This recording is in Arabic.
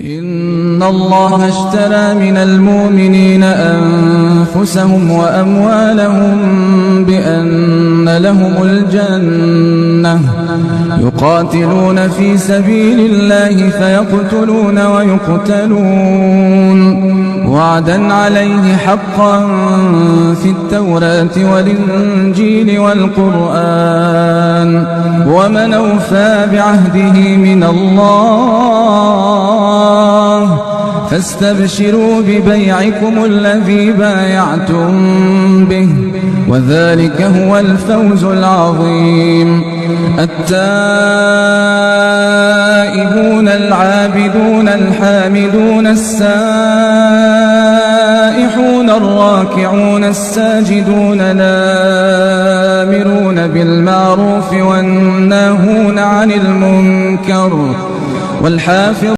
إن الله اشترى من المؤمنين أنفسهم وأموالهم بأن لهم الجنة يقاتلون في سبيل الله فيقتلون ويقتلون وعدا عليه حقا في التوراة والإنجيل والقرآن ومن أوفى بعهده من الله فاستبشروا ببيعكم الذي بايعتم به وذلك هو الفوز العظيم. التائبون العابدون الحامدون السائحون الراكعون الساجدون الآمرون بالمعروف والناهون عن المنكر والحافظون